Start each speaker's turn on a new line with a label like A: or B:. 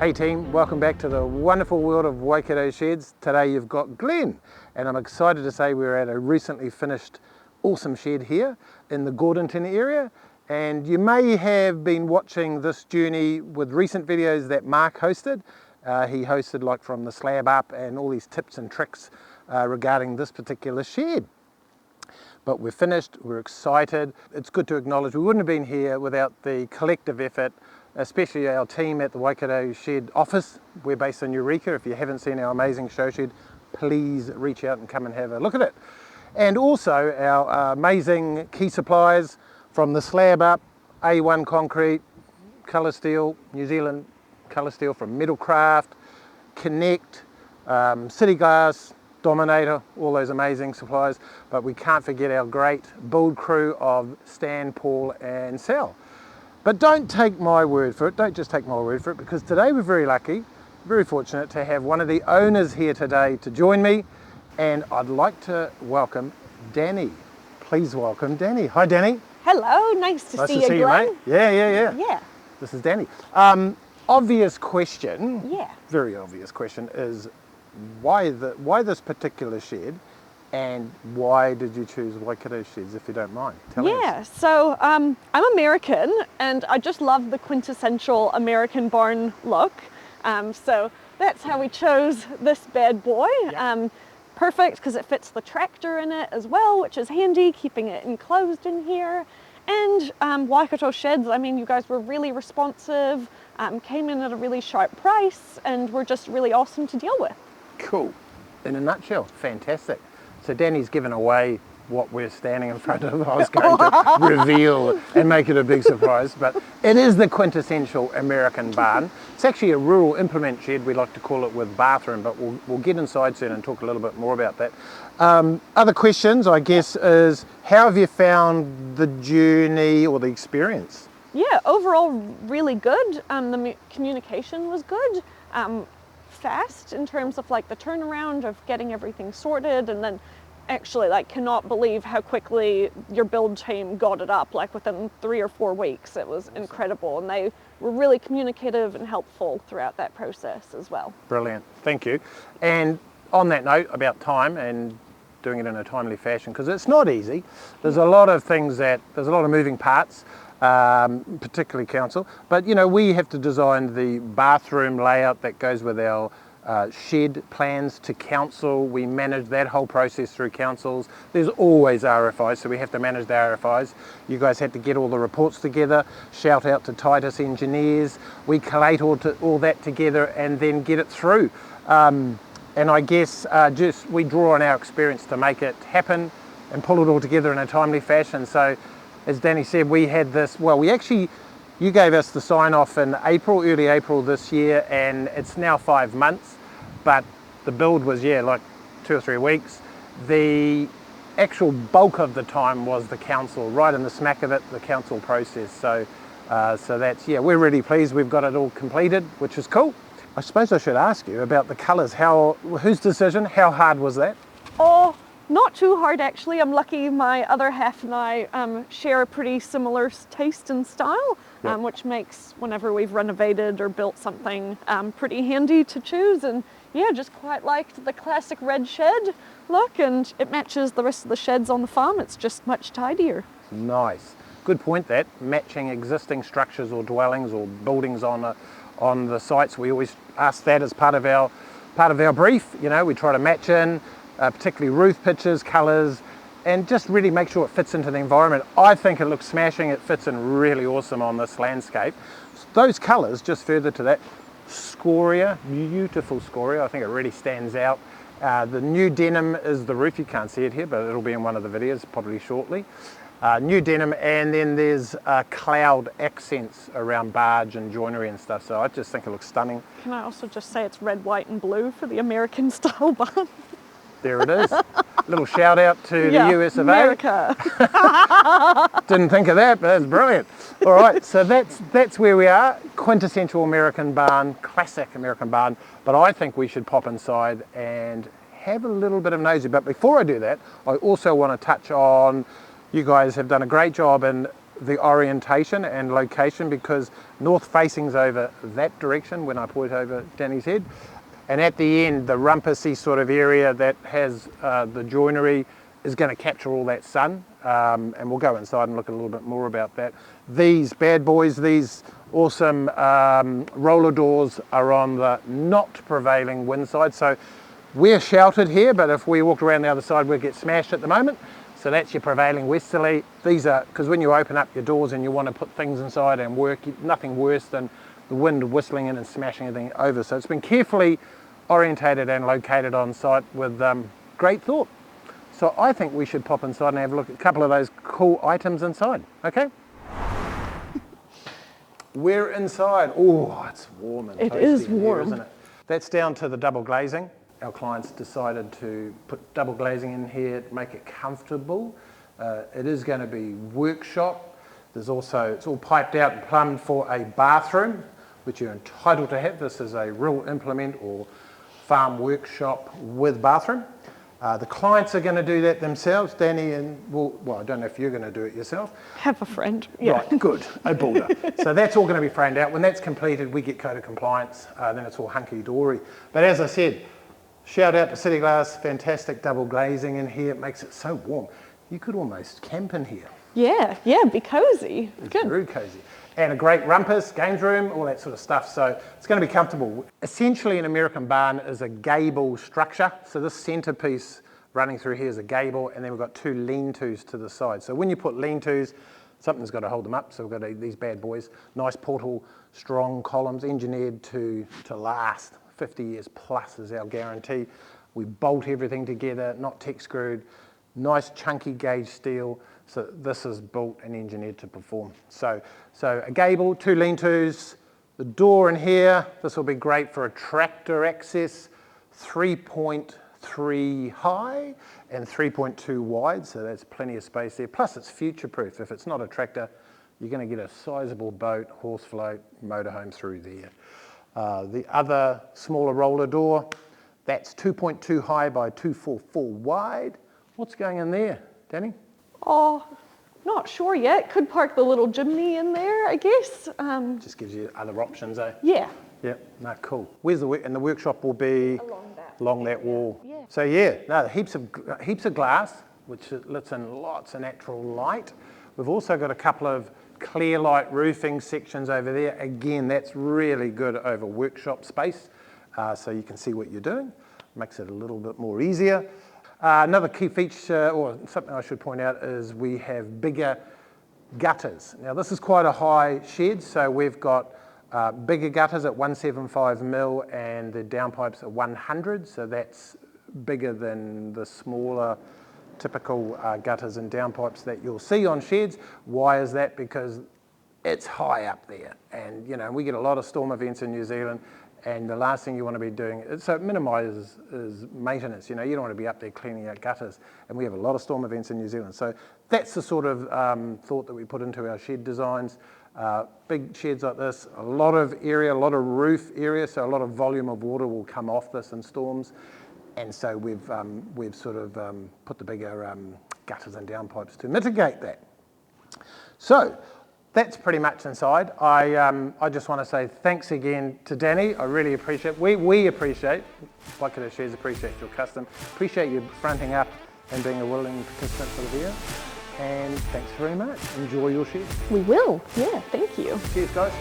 A: Hey team, welcome back to the wonderful world of Waikato Sheds. Today you've got Glenn, and I'm excited to say we're at a recently finished awesome shed here in the Gordonton area. And you may have been watching this journey with recent videos that Mark hosted. He hosted like from the slab up and all these tips and tricks regarding this particular shed. But we're finished, we're excited. It's good to acknowledge we wouldn't have been here without the collective effort, especially our team at the Waikato Shed office. We're based in Eureka. If you haven't seen our amazing show shed, please reach out and come and have a look at it. And also our amazing key suppliers from the slab up, A1 concrete, colour steel, New Zealand colour steel from Metalcraft, Connect, City Glass, Dominator, all those amazing suppliers. But we can't forget our great build crew of Stan, Paul and Sal. But don't take my word for it, don't just take my word for it, because today we're very lucky, very fortunate to have one of the owners here today to join me, and I'd like to welcome Dani. Please welcome Dani. Hi Dani.
B: Hello, nice to see you, Glenn.
A: Mate. Yeah. This is Dani. Obvious question, very obvious question, is why this particular shed? And why did you choose Waikato Sheds, if you don't mind? Tell us.
B: So I'm American and I just love the quintessential American barn look. So that's how we chose this bad boy. Perfect because it fits the tractor in it as well, which is handy, keeping it enclosed in here. And Waikato Sheds, I mean, you guys were really responsive, came in at a really sharp price, and were just really awesome to deal with.
A: Cool. In a nutshell, fantastic. So Dani's given away what we're standing in front of. I was going to reveal and make it a big surprise, but it is the quintessential American barn. It's actually a rural implement shed, we like to call it, with bathroom, but we'll get inside soon and talk a little bit more about that. Other questions, I guess, is how have you found the journey or the experience?
B: Yeah, overall really good. The communication was good. Fast in terms of like the turnaround of getting everything sorted, and then actually like cannot believe how quickly your build team got it up, like within 3 or 4 weeks. It was incredible, and they were really communicative and helpful throughout that process as well. Brilliant,
A: thank you. And on that note about time and doing it in a timely fashion, because it's not easy. There's a lot of things there's a lot of moving parts. Particularly council, but you know, we have to design the bathroom layout that goes with our shed plans to council. We manage that whole process through councils. There's always RFIs, so we have to manage the RFIs. You guys had to get all the reports together, shout out to Titus engineers. We collate all that together and then get it through. And I guess just we draw on our experience to make it happen and pull it all together in a timely fashion. So as Dani said, we had this, you gave us the sign off in April, early April this year, and it's now 5 months, but the build was, like 2 or 3 weeks. The actual bulk of the time was the council, right in the smack of it, the council process. So that's, we're really pleased we've got it all completed, which is cool. I suppose I should ask you about the colours. Whose decision, how hard was that?
B: Oh, not too hard actually. I'm lucky my other half and I share a pretty similar taste and style, which makes whenever we've renovated or built something pretty handy to choose. And just quite liked the classic red shed look, and it matches the rest of the sheds on the farm. It's just much tidier.
A: Nice. Good point, that matching existing structures or dwellings or buildings on the sites. We always ask that as part of our brief. You know, we try to match in particularly roof pitches, colours, and just really make sure it fits into the environment. I think it looks smashing. It fits in really awesome on this landscape. Those colours, just further to that, scoria, beautiful scoria. I think it really stands out. The new denim is the roof. You can't see it here, but it'll be in one of the videos probably shortly. New denim, and then there's cloud accents around barge and joinery and stuff. So I just think it looks stunning.
B: Can I also just say it's red, white and blue for the American style barn?
A: There it is. Little shout out to the US of
B: America.
A: Didn't think of that, but that's brilliant. All right, so that's where we are. Quintessential American barn, classic American barn. But I think we should pop inside and have a little bit of nosy. But before I do that, I also want to touch on, you guys have done a great job in the orientation and location, because north facing's over that direction when I point over Dani's head. And at the end, the rumpusy sort of area that has the joinery is going to capture all that sun. And we'll go inside and look a little bit more about that. These bad boys, these awesome roller doors are on the not prevailing wind side. So we're sheltered here, but if we walked around the other side, we'd get smashed at the moment. So that's your prevailing westerly. These are, because when you open up your doors and you want to put things inside and work, nothing worse than the wind whistling in and smashing everything over. So it's been carefully orientated and located on site with great thought. So I think we should pop inside and have a look at a couple of those cool items inside, okay? We're inside. Oh, it's warm and toasty.
B: It is
A: in
B: warm.
A: here, isn't it? That's down to the double glazing. Our clients decided to put double glazing in here to make it comfortable. It is going to be workshop. There's also, it's all piped out and plumbed for a bathroom, which you're entitled to have. This is a real implement or farm workshop with bathroom. The clients are going to do that themselves. Dani and, well, I don't know if you're going to do it yourself.
B: Have a friend. Yeah.
A: Right, good, a builder. So that's all going to be framed out. When that's completed, we get code of compliance, then it's all hunky-dory. But as I said, shout out to City Glass, fantastic double glazing in here. It makes it so warm. You could almost camp in here.
B: Yeah, be cozy.
A: It's
B: Good.
A: very cozy. And a great rumpus, games room, all that sort of stuff. So it's going to be comfortable. Essentially, an American barn is a gable structure. So this centerpiece running through here is a gable, and then we've got two lean-tos to the side. So when you put lean-tos, something's got to hold them up. So we've got these bad boys, nice portal, strong columns, engineered to last 50 years plus is our guarantee. We bolt everything together, not tech screwed, nice chunky gauge steel. So this is built and engineered to perform. So a gable, two lean-tos, the door in here, this will be great for a tractor access, 3.3 high and 3.2 wide, so that's plenty of space there. Plus it's future-proof. If it's not a tractor, you're going to get a sizable boat, horse float, motorhome through there. The other smaller roller door, that's 2.2 high by 2.44 wide. What's going in there, Dani?
B: Oh, not sure yet. Could park the little chimney in there, I guess.
A: Just gives you other options, eh?
B: Yeah.
A: Yeah, no, cool. Where's the work? And the workshop will be along that wall.
B: Yeah.
A: So yeah, no, heaps of glass, which lets in lots of natural light. We've also got a couple of clear light roofing sections over there. Again, that's really good over workshop space, so you can see what you're doing. Makes it a little bit more easier. Another key feature, or something I should point out, is we have bigger gutters. Now this is quite a high shed, so we've got bigger gutters at 175 mil and the downpipes at 100, so that's bigger than the smaller typical gutters and downpipes that you'll see on sheds. Why is that? Because it's high up there, and you know, we get a lot of storm events in New Zealand, and the last thing you want to be doing, so it minimises maintenance. You know, you don't want to be up there cleaning out gutters, and we have a lot of storm events in New Zealand. So that's the sort of thought that we put into our shed designs. Big sheds like this, a lot of area, a lot of roof area, so a lot of volume of water will come off this in storms, and so we've sort of put the bigger gutters and downpipes to mitigate that. So that's pretty much inside. I just want to say thanks again to Dani. I really appreciate, we appreciate, Waikato Sheds appreciate your custom, appreciate you fronting up and being a willing participant for the video. And thanks very much. Enjoy your shed.
B: We will. Yeah, thank you.
A: Cheers, guys.